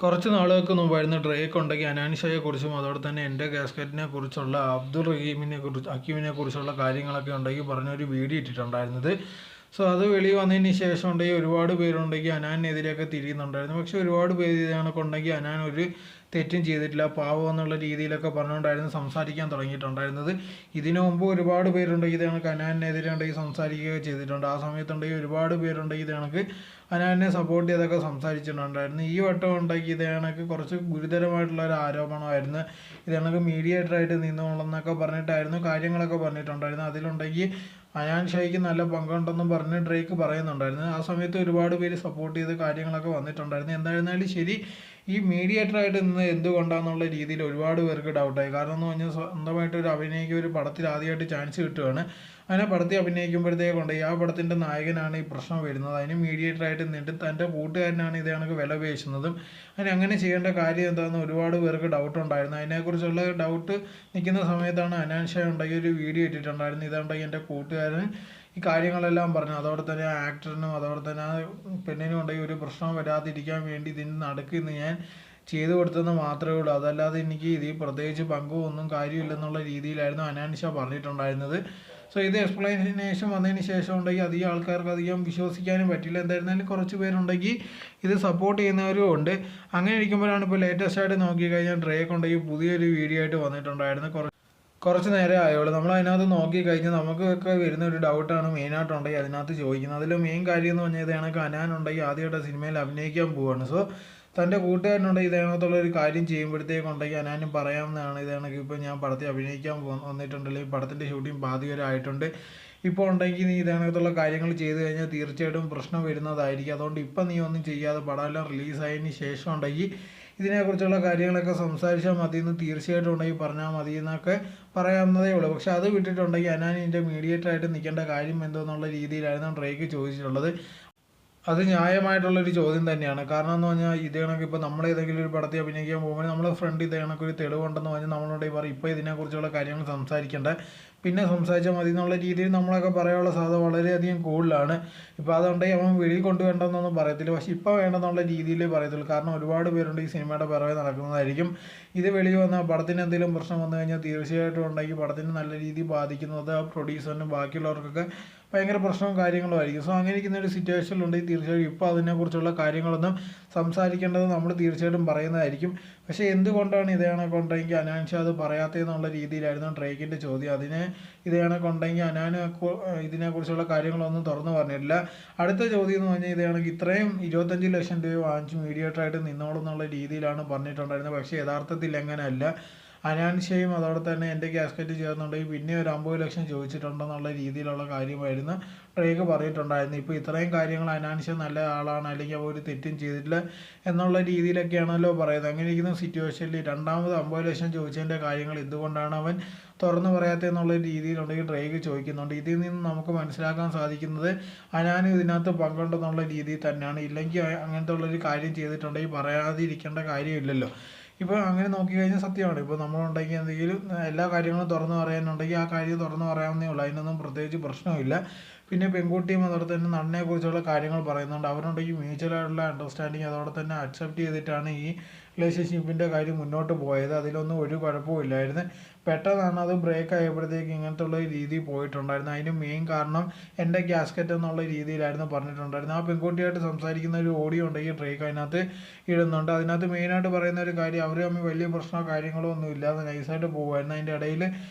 കുറച്ച് നാളുകൾക്ക് മുമ്പായിരുന്നു ഡ്രേക്ക് ഉണ്ടെങ്കിൽ അനാൻഷയെക്കുറിച്ചും അതുപോലെ തന്നെ എൻ്റെ കാസ്കറ്റിനെ കുറിച്ചുള്ള ഹക്കീമിനെ കുറിച്ചുള്ള കാര്യങ്ങളൊക്കെ ഉണ്ടെങ്കിൽ പറഞ്ഞൊരു വീഡിയോ ഇട്ടിട്ടുണ്ടായിരുന്നത്. സോ അത് വെളി വന്നതിന് ശേഷം ഉണ്ടെങ്കിൽ ഒരുപാട് പേരുണ്ടെങ്കിൽ അനാനെതിരെയൊക്കെ തിരിയുന്നുണ്ടായിരുന്നു. പക്ഷെ ഒരുപാട് പേര് ഇതേണൊക്കെ ഉണ്ടെങ്കിൽ അനാൻ ഒരു തെറ്റും ചെയ്തിട്ടില്ല, പാവം എന്നുള്ള രീതിയിലൊക്കെ പറഞ്ഞുകൊണ്ടായിരുന്നു സംസാരിക്കാൻ തുടങ്ങിയിട്ടുണ്ടായിരുന്നത്. ഇതിനു മുമ്പ് ഒരുപാട് പേരുണ്ടെങ്കിൽ ഇത് കണക്ക് അനാനെതിരെ ഉണ്ടെങ്കിൽ സംസാരിക്കുകയൊക്കെ ചെയ്തിട്ടുണ്ട്. ആ സമയത്തുണ്ടെങ്കിൽ ഒരുപാട് പേരുണ്ടെങ്കിൽ ഇത് കണക്ക് അനാനെ സപ്പോർട്ട് ചെയ്തൊക്കെ സംസാരിച്ചിട്ടുണ്ടായിരുന്നു. ഈ വട്ടം ഉണ്ടെങ്കിൽ ഇത് കണക്ക് കുറച്ച് ഗുരുതരമായിട്ടുള്ള ഒരു ആരോപണമായിരുന്നു. ഇത് കണക്ക് മീഡിയേറ്ററായിട്ട് നിന്നോളെന്നൊക്കെ പറഞ്ഞിട്ടായിരുന്നു കാര്യങ്ങളൊക്കെ പറഞ്ഞിട്ടുണ്ടായിരുന്നു. അതിലുണ്ടെങ്കിൽ അയാൻ ഷായ്ക്ക് നല്ല പങ്കുണ്ടെന്നും പറഞ്ഞ് ഡ്രേക്ക് പറയുന്നുണ്ടായിരുന്നു. ആ സമയത്ത് ഒരുപാട് പേര് സപ്പോർട്ട് ചെയ്ത് കാര്യങ്ങളൊക്കെ വന്നിട്ടുണ്ടായിരുന്നു. എന്തായിരുന്നാലും ശരി, ഈ മീഡിയേറ്ററായിട്ട് നിന്ന് എന്തുകൊണ്ടാണെന്നുള്ള രീതിയിൽ ഒരുപാട് പേർക്ക് ഡൗട്ടായി. കാരണം എന്ന് പറഞ്ഞാൽ സ്വന്തമായിട്ട് ഒരു അഭിനയിക്കുക, ഒരു പടത്തിൽ ആദ്യമായിട്ട് ചാൻസ് കിട്ടുകയാണ്. അങ്ങനെ പടത്തിൽ അഭിനയിക്കുമ്പോഴത്തേക്കുണ്ട് ആ പടത്തിൻ്റെ നായകനാണ് ഈ പ്രശ്നം വരുന്നത്. അതിന് മീഡിയേറ്ററായിട്ട് നിന്നിട്ട് തൻ്റെ കൂട്ടുകാരനാണ് ഇത് കണക്ക് വില പേശുന്നതും അങ്ങനെ ചെയ്യേണ്ട കാര്യം എന്താണെന്ന് ഒരുപാട് പേർക്ക് ഡൗട്ട് ഉണ്ടായിരുന്നു. അതിനെക്കുറിച്ചുള്ള ഡൗട്ട് നിൽക്കുന്ന സമയത്താണ് അനാൻഷ ഉണ്ടെങ്കിൽ ഒരു വീഡിയോ ഇട്ടിട്ടുണ്ടായിരുന്നു. ഇതുണ്ടെങ്കിൽ എൻ്റെ കൂട്ടുകാരൻ ഈ കാര്യങ്ങളെല്ലാം പറഞ്ഞു. അതോടെ തന്നെ ആ ആക്ടറിനും അതോടെ തന്നെ ആ പെണ്ണിനും ഉണ്ടെങ്കിൽ ഒരു പ്രശ്നം വരാതിരിക്കാൻ വേണ്ടി ഇതിന് നടക്കുന്ന ഞാൻ ചെയ്തു കൊടുത്തെന്ന് മാത്രമേ ഉള്ളൂ, അതല്ലാതെ എനിക്ക് ഇതിൽ പ്രത്യേകിച്ച് പങ്കും ഒന്നും കാര്യമില്ലെന്നുള്ള രീതിയിലായിരുന്നു അനാൻഷ പറഞ്ഞിട്ടുണ്ടായിരുന്നത്. സോ ഇത് എക്സ്പ്ലനേഷൻ വന്നതിന് ശേഷം ഉണ്ടെങ്കിൽ അധികം ആൾക്കാർക്ക് അധികം വിശ്വസിക്കാനും പറ്റില്ല. എന്തായിരുന്നാലും കുറച്ച് പേരുണ്ടെങ്കിൽ ഇത് സപ്പോർട്ട് ചെയ്യുന്നവരും ഉണ്ട്. അങ്ങനെ ഇരിക്കുമ്പോഴാണ് ഇപ്പോൾ ലേറ്റസ്റ്റ് ആയിട്ട് നോക്കിക്കഴിഞ്ഞാൽ ഡ്രേക്ക് ഉണ്ടെങ്കിൽ പുതിയൊരു വീഡിയോ ആയിട്ട് വന്നിട്ടുണ്ടായിരുന്നു. കുറച്ച് നേരം ആയുള്ളൂ. നമ്മൾ അതിനകത്ത് നോക്കിക്കഴിഞ്ഞാൽ നമുക്കൊക്കെ വരുന്ന ഒരു ഡൗട്ടാണ് മെയിനായിട്ടുണ്ടെങ്കിൽ അതിനകത്ത് ചോദിക്കുന്നത്. അതിൽ മെയിൻ കാര്യം എന്ന് പറഞ്ഞാൽ ഇത് കണക്ക് അനാനുണ്ടെങ്കിൽ ആദ്യമായിട്ട് സിനിമയിൽ അഭിനയിക്കാൻ പോവുകയാണ്. സോ തൻ്റെ കൂട്ടുകാരനുണ്ടെങ്കിൽ ഇതേണത്തുള്ള ഒരു കാര്യം ചെയ്യുമ്പോഴത്തേക്കുണ്ടെങ്കിൽ അനാനും പറയാവുന്നതാണ്, ഇത് കണക്ക് ഇപ്പോൾ ഞാൻ പടത്തിൽ അഭിനയിക്കാൻ വന്നിട്ടുണ്ടല്ലോ, ഈ പടത്തിൻ്റെ ഷൂട്ടിംഗ് പാതി വരെ ആയിട്ടുണ്ട്, ഇപ്പോൾ ഉണ്ടെങ്കിൽ നീ ഇതേണത്തുള്ള കാര്യങ്ങൾ ചെയ്ത് കഴിഞ്ഞാൽ തീർച്ചയായിട്ടും പ്രശ്നം വരുന്നതായിരിക്കും. അതുകൊണ്ട് ഇപ്പം നീ ഒന്നും ചെയ്യാതെ പടമെല്ലാം റിലീസായതിന് ശേഷം ഉണ്ടെങ്കിൽ ഇതിനെക്കുറിച്ചുള്ള കാര്യങ്ങളൊക്കെ സംസാരിച്ചാൽ മതി എന്ന് തീർച്ചയായിട്ടും ഉണ്ടെങ്കിൽ പറഞ്ഞാൽ മതി എന്നൊക്കെ പറയാവുന്നതേ ഉള്ളൂ. പക്ഷെ അത് വിട്ടിട്ടുണ്ടെങ്കിൽ അനാനിൻ്റെ മീഡിയേറ്ററായിട്ട് നിൽക്കേണ്ട കാര്യം എന്തോന്നുള്ള രീതിയിലായിരുന്നു ഡ്രേക്ക് ചോദിച്ചിട്ടുള്ളത്. അത് ന്യായമായിട്ടുള്ളൊരു ചോദ്യം തന്നെയാണ്. കാരണം എന്ന് പറഞ്ഞാൽ ഇത് കണക്ക് ഇപ്പോൾ നമ്മൾ ഏതെങ്കിലും ഒരു പടത്തിൽ അഭിനയിക്കാൻ പോകുമ്പോൾ നമ്മളെ ഫ്രണ്ട് ഇത് കണക്കൊരു തെളിവുണ്ടെന്ന് പറഞ്ഞാൽ നമ്മളോട് പറയും ഇപ്പോൾ ഇതിനെക്കുറിച്ചുള്ള കാര്യങ്ങൾ സംസാരിക്കേണ്ട, പിന്നെ സംസാരിച്ചാൽ മതി എന്നുള്ള രീതിയിൽ നമ്മളൊക്കെ പറയാനുള്ള സാധ്യത വളരെയധികം കൂടുതലാണ്. ഇപ്പോൾ അതുണ്ടെങ്കിൽ അവൻ വെളിയിൽ കൊണ്ടുവേണ്ടെന്നൊന്നും പറയത്തില്ല, പക്ഷേ ഇപ്പോൾ വേണ്ടെന്നുള്ള രീതിയിലേ പറയത്തുള്ളൂ. കാരണം ഒരുപാട് പേരുണ്ട് ഈ സിനിമയുടെ പിറകെ നടക്കുന്നതായിരിക്കും. ഇത് വെളിയിൽ വന്നാൽ പടത്തിന് എന്തെങ്കിലും പ്രശ്നം വന്നു കഴിഞ്ഞാൽ തീർച്ചയായിട്ടും ഉണ്ടെങ്കിൽ പടത്തിന് നല്ല രീതിയിൽ ബാധിക്കുന്നത് ആ പ്രൊഡ്യൂസറിനും ബാക്കിയുള്ളവർക്കൊക്കെ ഭയങ്കര പ്രശ്നവും കാര്യങ്ങളും ആയിരിക്കും. സോ അങ്ങനെ ഇരിക്കുന്ന ഒരു സിറ്റുവേഷനിലുണ്ടെങ്കിൽ തീർച്ചയായും ഇപ്പോൾ അതിനെക്കുറിച്ചുള്ള കാര്യങ്ങളൊന്നും സംസാരിക്കേണ്ടത് നമ്മൾ തീർച്ചയായിട്ടും പറയുന്നതായിരിക്കും. പക്ഷേ എന്തുകൊണ്ടാണ് ഇതേ കണക്കുണ്ടെങ്കിൽ അനാൻഷ അത് പറയാത്തതെന്നുള്ള രീതിയിലായിരുന്നു ഡ്രേക്കിൻ്റെ ചോദ്യം. ഇതേ കണക്കുണ്ടെങ്കിൽ ഇതിനെക്കുറിച്ചുള്ള കാര്യങ്ങളൊന്നും തുറന്നു പറഞ്ഞിട്ടില്ല. അടുത്ത ചോദ്യം എന്ന് പറഞ്ഞാൽ ഇതേ കണക്ക് ഇത്രയും 25 ലക്ഷം രൂപ വാങ്ങിച്ച് മീഡിയേറ്ററായിട്ട് നിന്നോളും എന്നുള്ള രീതിയിലാണ് പറഞ്ഞിട്ടുണ്ടായിരുന്നത്. പക്ഷേ യഥാർത്ഥത്തിൽ എങ്ങനെയല്ല, അനാൻഷയും അതോടെ തന്നെ എൻ്റെ കാസ്കറ്റ് ചേർന്നുണ്ടെങ്കിൽ പിന്നെ ഒരു 50 ലക്ഷം ചോദിച്ചിട്ടുണ്ടെന്നുള്ള രീതിയിലുള്ള കാര്യമായിരുന്നു ഡ്രേക്ക് പറഞ്ഞിട്ടുണ്ടായിരുന്നു. ഇപ്പോൾ ഇത്രയും കാര്യങ്ങൾ അനാൻഷ നല്ല ആളാണ് അല്ലെങ്കിൽ അവർ ഒരു തെറ്റും ചെയ്തിട്ടില്ല എന്നുള്ള രീതിയിലൊക്കെയാണല്ലോ പറയുന്നത്. അങ്ങനെ ഇരിക്കുന്ന സിറ്റുവേഷനിൽ രണ്ടാമത് 50 ലക്ഷം ചോദിച്ചതിൻ്റെ കാര്യങ്ങൾ എന്തുകൊണ്ടാണ് അവൻ തുറന്നു പറയാത്തതെന്നുള്ള രീതിയിലുണ്ടെങ്കിൽ ഡ്രേക്ക് ചോദിക്കുന്നുണ്ട്. ഇതിൽ നിന്ന് നമുക്ക് മനസ്സിലാക്കാൻ സാധിക്കുന്നത് അനാനും ഇതിനകത്ത് പങ്കുണ്ടെന്നുള്ള രീതിയിൽ തന്നെയാണ്. ഇല്ലെങ്കിൽ അങ്ങനത്തെ ഉള്ളൊരു കാര്യം ചെയ്തിട്ടുണ്ടെങ്കിൽ പറയാതിരിക്കേണ്ട കാര്യമില്ലല്ലോ. ഇപ്പോൾ അങ്ങനെ നോക്കിക്കഴിഞ്ഞാൽ സത്യമാണ്. ഇപ്പോൾ നമ്മളുണ്ടെങ്കിൽ എന്തെങ്കിലും എല്ലാ കാര്യങ്ങളും തുറന്നു പറയാനുണ്ടെങ്കിൽ ആ കാര്യം തുറന്നു പറയാവുന്നേ ഉള്ളൂ, അതിനൊന്നും പ്രത്യേകിച്ച് പ്രശ്നമില്ല. പിന്നെ പെൺകുട്ടിയും അതോടെ തന്നെ നടനെക്കുറിച്ചുള്ള കാര്യങ്ങൾ പറയുന്നുണ്ട്. അവരുണ്ടെങ്കിൽ മ്യൂച്വലായിട്ടുള്ള അണ്ടർസ്റ്റാൻഡിങ് അതോടെ തന്നെ അക്സെപ്റ്റ് ചെയ്തിട്ടാണ് ഈ റിലേഷൻഷിപ്പിൻ്റെ കാര്യം മുന്നോട്ട് പോയത്. അതിലൊന്നും ഒരു കുഴപ്പവും ഇല്ലായിരുന്നു. പെട്ടെന്നാണ് അത് ബ്രേക്ക് ആയപ്പോഴത്തേക്ക് ഇങ്ങനത്തെ ഉള്ള രീതിയിൽ പോയിട്ടുണ്ടായിരുന്നു. അതിന് മെയിൻ കാരണം എൻ്റെ ഗ്യാസ്കറ്റ് എന്നുള്ള രീതിയിലായിരുന്നു പറഞ്ഞിട്ടുണ്ടായിരുന്നു. ആ പെൺകുട്ടിയായിട്ട് സംസാരിക്കുന്ന ഒരു ഓഡിയോ ഉണ്ടെങ്കിൽ ഡ്രേക്ക് അതിനകത്ത് ഇടുന്നുണ്ട്. അതിനകത്ത് മെയിനായിട്ട് പറയുന്ന ഒരു കാര്യം അവർ തമ്മിൽ വലിയ പ്രശ്നമോ കാര്യങ്ങളോ ഒന്നും ഇല്ലാതെ നൈസായിട്ട് പോകുമായിരുന്നു. അതിൻ്റെ ഇടയിൽ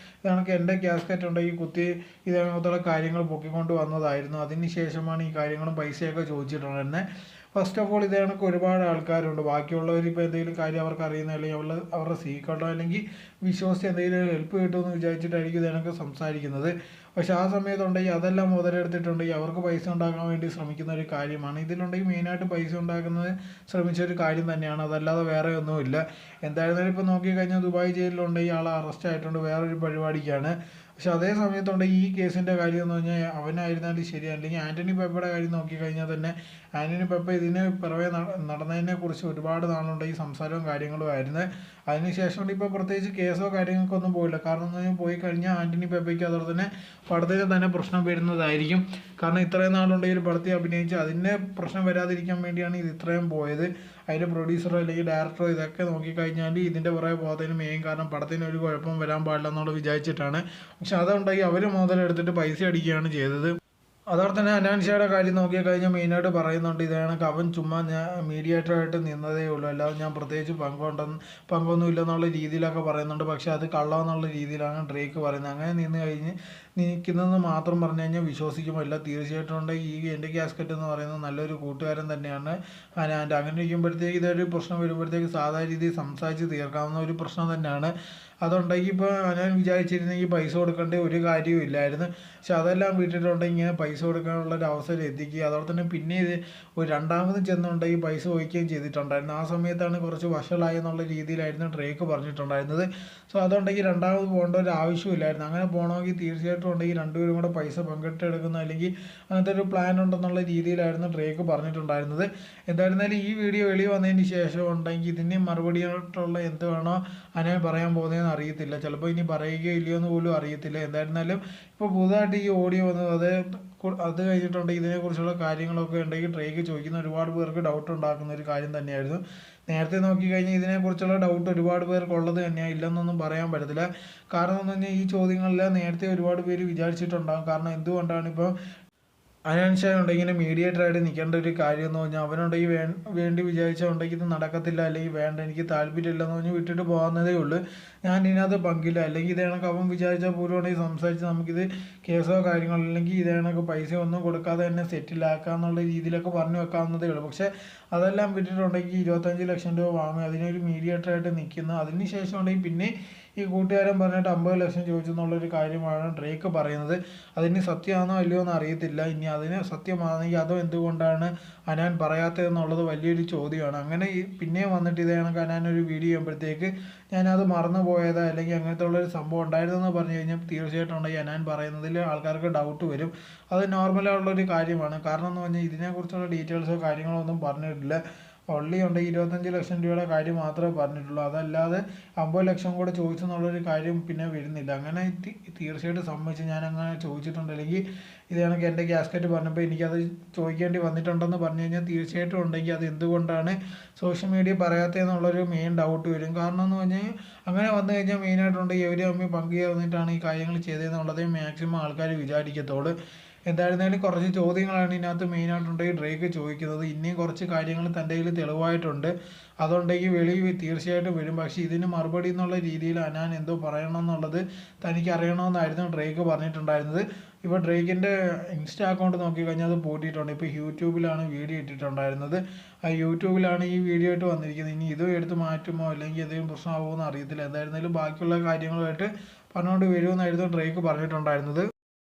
കണക്ക് എൻ്റെ ഗ്യാസ്കറ്റ് ഉണ്ടെങ്കിൽ കുത്തി ഇതിനകത്തുള്ള കാര്യങ്ങൾ പൊക്കിക്കൊണ്ട് വന്നതായിരുന്നു. അതിന് ശേഷമാണ് ഈ കാര്യങ്ങളും പൈസയൊക്കെ ചോദിച്ചിട്ടുണ്ടായിരുന്നത്. ഫസ്റ്റ് ഓഫ് ഓൾ ഇത് കണക്ക് ഒരുപാട് ആൾക്കാരുണ്ട്. ബാക്കിയുള്ളവർ ഇപ്പോൾ എന്തെങ്കിലും കാര്യം അവർക്ക് അറിയുന്ന അല്ലെങ്കിൽ അവരുടെ സീക്രട്ടോ അല്ലെങ്കിൽ വിശ്വസിച്ച് എന്തെങ്കിലും ഹെൽപ്പ് കിട്ടുമെന്ന് വിചാരിച്ചിട്ടായിരിക്കും ഇത് കണക്ക് സംസാരിക്കുന്നത്. പക്ഷെ ആ സമയത്തുണ്ടെങ്കിൽ അതെല്ലാം മുതലെടുത്തിട്ടുണ്ടെങ്കിൽ അവർക്ക് പൈസ ഉണ്ടാക്കാൻ വേണ്ടി ശ്രമിക്കുന്ന ഒരു കാര്യമാണ്. ഇതിലുണ്ടെങ്കിൽ മെയിനായിട്ട് പൈസ ഉണ്ടാക്കുന്നത് ശ്രമിച്ച ഒരു കാര്യം തന്നെയാണ്, അതല്ലാതെ വേറെ ഒന്നുമില്ല. എന്തായിരുന്നാലും ഇപ്പോൾ നോക്കിക്കഴിഞ്ഞാൽ ദുബായ് ജയിലിലുണ്ടെങ്കിൽ ആൾ അറസ്റ്റ് ആയിട്ടുണ്ട് വേറൊരു പരിപാടിക്കാണ്. പക്ഷെ അതേ സമയത്തുണ്ട് ഈ കേസിൻ്റെ കാര്യം എന്ന് പറഞ്ഞാൽ അവനായിരുന്നാലും ശരി, അല്ലെങ്കിൽ ആൻ്റണി പെപ്പയുടെ കാര്യം നോക്കിക്കഴിഞ്ഞാൽ തന്നെ ആന്റണി പെപ്പ ഇതിന് പിറകെ നടന്നതിനെ കുറിച്ച് ഒരുപാട് നാളുണ്ട് ഈ സംസാരവും കാര്യങ്ങളും ആയിരുന്നു. അതിനുശേഷം ഇപ്പോൾ പ്രത്യേകിച്ച് കേസോ കാര്യങ്ങൾക്കൊന്നും പോയില്ല. കാരണം എന്ന് പോയി കഴിഞ്ഞാൽ ആന്റണി പെപ്പയ്ക്ക് അതുപോലെ തന്നെ പടത്തിന് തന്നെ പ്രശ്നം വരുന്നതായിരിക്കും. കാരണം ഇത്രയും നാളുണ്ട് ഈ ഒരു പടത്തിൽ അഭിനയിച്ച് അതിൻ്റെ പ്രശ്നം വരാതിരിക്കാൻ വേണ്ടിയാണ് ഇത് ഇത്രയും പോയത്. അതിൻ്റെ പ്രൊഡ്യൂസറോ അല്ലെങ്കിൽ ഡയറക്ടറോ ഇതൊക്കെ നോക്കിക്കഴിഞ്ഞാൽ ഇതിൻ്റെ പുറകെ പോകാത്തതിന് മെയിൻ കാരണം പടത്തിന് ഒരു കുഴപ്പം വരാൻ പാടില്ല എന്നുള്ളത് വിചാരിച്ചിട്ടാണ്. പക്ഷെ അതുണ്ടായി അവർ മുതലെടുത്തിട്ട് പൈസ അടിക്കുകയാണ് ചെയ്തത്. അതോടെ തന്നെ അനാൻഷയുടെ കാര്യം നോക്കിക്കഴിഞ്ഞാൽ മെയിനായിട്ട് പറയുന്നുണ്ട് ഇത് കണക്ക് അവൻ ചുമ്മാ ഞാൻ മീഡിയേറ്ററായിട്ട് നിന്നതേ ഉള്ളൂ, അല്ലാതെ ഞാൻ പ്രത്യേകിച്ച് പങ്കൊന്നും ഇല്ലെന്നുള്ള രീതിയിലൊക്കെ പറയുന്നുണ്ട്. പക്ഷേ അത് കള്ളമെന്നുള്ള രീതിയിലാണ് ഡ്രേക്ക് പറയുന്നത്. അങ്ങനെ നിന്ന് കഴിഞ്ഞ് നിൽക്കുന്നതെന്ന് മാത്രം പറഞ്ഞു കഴിഞ്ഞാൽ വിശ്വസിക്കുമല്ല. തീർച്ചയായിട്ടും ഉണ്ടെങ്കിൽ ഈ എൻ്റെ കാസ്കറ്റ് എന്ന് പറയുന്നത് നല്ലൊരു കൂട്ടുകാരൻ തന്നെയാണ് അനാൻ്റെ. അങ്ങനെ ഇരിക്കുമ്പോഴത്തേക്ക് ഇതൊരു പ്രശ്നം വരുമ്പോഴത്തേക്ക് സാധാരണ രീതിയിൽ സംസാരിച്ച് തീർക്കാവുന്ന ഒരു പ്രശ്നം തന്നെയാണ്. അതുണ്ടെങ്കിൽ ഇപ്പോൾ ഞാൻ വിചാരിച്ചിരുന്നെങ്കിൽ പൈസ കൊടുക്കേണ്ട ഒരു കാര്യവും ഇല്ലായിരുന്നു. പക്ഷെ അതെല്ലാം വിട്ടിട്ടുണ്ടെങ്കിൽ ഇങ്ങനെ പൈസ കൊടുക്കാനുള്ള ഒരു അവസരം എത്തിക്കുക. അതോടെ തന്നെ പിന്നെ ഇത് ഒരു രണ്ടാമതും ചെന്നുണ്ടെങ്കിൽ പൈസ വഹിക്കുകയും ചെയ്തിട്ടുണ്ടായിരുന്നു. ആ സമയത്താണ് കുറച്ച് വഷളായി എന്നുള്ള രീതിയിലായിരുന്നു ഡ്രേക്ക് പറഞ്ഞിട്ടുണ്ടായിരുന്നത്. സോ അതുണ്ടെങ്കിൽ രണ്ടാമത് പോകേണ്ട ഒരു ആവശ്യമില്ലായിരുന്നു. അങ്ങനെ പോകണമെങ്കിൽ തീർച്ചയായിട്ടും ഉണ്ടെങ്കിൽ രണ്ടുപേരും കൂടെ പൈസ പങ്കിട്ടെടുക്കുന്ന അല്ലെങ്കിൽ അങ്ങനത്തെ ഒരു പ്ലാൻ ഉണ്ടെന്നുള്ള രീതിയിലായിരുന്നു ഡ്രേക്ക് പറഞ്ഞിട്ടുണ്ടായിരുന്നത്. എന്തായിരുന്നാലും ഈ വീഡിയോ വെളി വന്നതിന് ശേഷം ഉണ്ടെങ്കിൽ ഇതിന് മറുപടിയായിട്ടുള്ള എന്ത് വേണോ അനാൻ പറയാൻ പോകുന്നതെന്ന് അറിയത്തില്ല. ചിലപ്പോൾ ഇനി പറയുകയോ ഇല്ലയോ എന്ന് പോലും അറിയത്തില്ല. എന്തായിരുന്നാലും ഇപ്പോൾ പുതുതായിട്ട് ഈ ഓഡിയോ വന്നത് അത് കഴിഞ്ഞിട്ടുണ്ടെങ്കിൽ ഇതിനെക്കുറിച്ചുള്ള കാര്യങ്ങളൊക്കെ ഉണ്ടെങ്കിൽ ഡ്രേക്ക് ചോദിക്കുന്ന ഒരുപാട് പേർക്ക് ഡൗട്ട് ഉണ്ടാക്കുന്ന ഒരു കാര്യം തന്നെയായിരുന്നു. നേരത്തെ നോക്കിക്കഴിഞ്ഞാൽ ഇതിനെക്കുറിച്ചുള്ള ഡൗട്ട് ഒരുപാട് പേർക്കുള്ളത് തന്നെയാണ്, ഇല്ലെന്നൊന്നും പറയാൻ പറ്റത്തില്ല. കാരണം എന്ന് പറഞ്ഞാൽ ഈ ചോദ്യങ്ങളെല്ലാം നേരത്തെ ഒരുപാട് പേര് വിചാരിച്ചിട്ടുണ്ടാകും. കാരണം എന്തുകൊണ്ടാണ് ഇപ്പോൾ അനാൻഷാ ഉണ്ടെങ്കിൽ ഇങ്ങനെ മീഡിയേറ്ററായിട്ട് നിൽക്കേണ്ട ഒരു കാര്യം എന്ന് പറഞ്ഞാൽ അവനുണ്ടെങ്കിൽ വേണ്ടി വിചാരിച്ചുണ്ടെങ്കിൽ ഇത് നടക്കത്തില്ല, അല്ലെങ്കിൽ വേണ്ട എനിക്ക് താല്പര്യമില്ലെന്ന് പറഞ്ഞ് വിട്ടിട്ട് പോകുന്നതേ ഉള്ളൂ. ഞാൻ ഇതിനകത്ത് പങ്കില്ല, അല്ലെങ്കിൽ ഇത് കണക്ക് അവൻ വിചാരിച്ചാൽ പോലും ഉണ്ടെങ്കിൽ സംസാരിച്ച് നമുക്കിത് കേസോ കാര്യങ്ങളോ അല്ലെങ്കിൽ ഇത് കണക്ക് പൈസ ഒന്നും കൊടുക്കാതെ തന്നെ സെറ്റിലാക്കാന്നുള്ള രീതിയിലൊക്കെ പറഞ്ഞു വെക്കാവുന്നതേ ഉള്ളൂ. പക്ഷേ അതെല്ലാം വിട്ടിട്ടുണ്ടെങ്കിൽ 25 ലക്ഷം രൂപ വാങ്ങും, അതിനൊരു മീഡിയേറ്ററായിട്ട് നിൽക്കുന്നു. അതിന് ശേഷം ഉണ്ടെങ്കിൽ പിന്നെ ഈ കൂട്ടുകാരൻ പറഞ്ഞിട്ട് 50 ലക്ഷം ചോദിച്ചു എന്നുള്ളൊരു കാര്യമാണ് ഡ്രേക്ക് പറയുന്നത്. അതിന് സത്യമാണോ അല്ലയോ എന്ന് അറിയത്തില്ല. ഇനി അതിന് സത്യമാണെങ്കിൽ അതോ എന്തുകൊണ്ടാണ് അനാൻ പറയാത്തതെന്നുള്ളത് വലിയൊരു ചോദ്യമാണ്. അങ്ങനെ പിന്നെ വന്നിട്ട് ഇതേ കണക്ക് അനാൻ ഒരു വീഡിയോ ചെയ്യുമ്പോഴത്തേക്ക് ഞാനത് മറന്നു പോയതാ അല്ലെങ്കിൽ അങ്ങനത്തെ ഉള്ളൊരു സംഭവം ഉണ്ടായിരുന്നെന്ന് പറഞ്ഞു കഴിഞ്ഞാൽ തീർച്ചയായിട്ടും ഉണ്ടെങ്കിൽ അനാൻ പറയുന്നതിൽ ആൾക്കാർക്ക് ഡൗട്ട് വരും. അത് നോർമലായിട്ടുള്ളൊരു കാര്യമാണ്. കാരണം എന്ന് പറഞ്ഞാൽ ഇതിനെക്കുറിച്ചുള്ള ഡീറ്റെയിൽസോ കാര്യങ്ങളോ ഒന്നും പറഞ്ഞിട്ടില്ല. ഒള്ളി ഉണ്ടെങ്കിൽ 25 ലക്ഷം രൂപയുടെ കാര്യം മാത്രമേ പറഞ്ഞിട്ടുള്ളൂ. അതല്ലാതെ 50 ലക്ഷം കൂടെ ചോദിച്ചെന്നുള്ളൊരു കാര്യം പിന്നെ വരുന്നില്ല. അങ്ങനെ തീർച്ചയായിട്ടും സമ്മതിച്ച് ഞാൻ അങ്ങനെ ചോദിച്ചിട്ടുണ്ട്, അല്ലെങ്കിൽ ഇത് കണക്ക് എൻ്റെ കാസ്കറ്റ് പറഞ്ഞപ്പോൾ എനിക്കത് ചോദിക്കേണ്ടി വന്നിട്ടുണ്ടെന്ന് പറഞ്ഞു കഴിഞ്ഞാൽ തീർച്ചയായിട്ടും ഉണ്ടെങ്കിൽ അത് എന്തുകൊണ്ടാണ് സോഷ്യൽ മീഡിയ പറയാത്തതെന്നുള്ളൊരു മെയിൻ ഡൗട്ട് വരും. കാരണം എന്ന് പറഞ്ഞാൽ അങ്ങനെ വന്നു കഴിഞ്ഞാൽ മെയിനായിട്ടുണ്ടെങ്കിൽ ഇവർ തമ്മിൽ പങ്കുചേർന്നിട്ടാണ് ഈ കാര്യങ്ങൾ ചെയ്തതെന്നുള്ളതേ മാക്സിമം ആൾക്കാർ വിചാരിക്കത്തുള്ളൂ. എന്തായിരുന്നാലും കുറച്ച് ചോദ്യങ്ങളാണ് ഇതിനകത്ത് മെയിനായിട്ടുണ്ടെങ്കിൽ ഡ്രേക്ക് ചോദിക്കുന്നത്. ഇനിയും കുറച്ച് കാര്യങ്ങൾ തൻ്റെ കയ്യിൽ തെളിവായിട്ടുണ്ട്, അതുണ്ടെങ്കിൽ തീർച്ചയായിട്ടും വരും. പക്ഷേ ഇതിന് മറുപടി എന്നുള്ള രീതിയിൽ അനാൻ എന്തോ പറയണമെന്നുള്ളത് തനിക്ക് അറിയണമെന്നായിരുന്നു ഡ്രേക്ക് പറഞ്ഞിട്ടുണ്ടായിരുന്നത്. ഇപ്പോൾ ഡ്രേക്കിൻ്റെ ഇൻസ്റ്റ അക്കൗണ്ട് നോക്കിക്കഴിഞ്ഞാൽ അത് പൂട്ടിയിട്ടുണ്ട്. ഇപ്പോൾ യൂട്യൂബിലാണ് വീഡിയോ ഇട്ടിട്ടുണ്ടായിരുന്നത്. ആ യൂട്യൂബിലാണ് ഈ വീഡിയോ ആയിട്ട് വന്നിരിക്കുന്നത്. ഇനി ഇതും എടുത്ത് മാറ്റുമോ അല്ലെങ്കിൽ എന്തെങ്കിലും പ്രശ്നമാകുമോ എന്ന് അറിയത്തില്ല. എന്തായിരുന്നാലും ബാക്കിയുള്ള കാര്യങ്ങളുമായിട്ട് പറഞ്ഞുകൊണ്ട് വരുമെന്നായിരുന്നു ഡ്രേക്ക് പറഞ്ഞിട്ടുണ്ടായിരുന്നത്.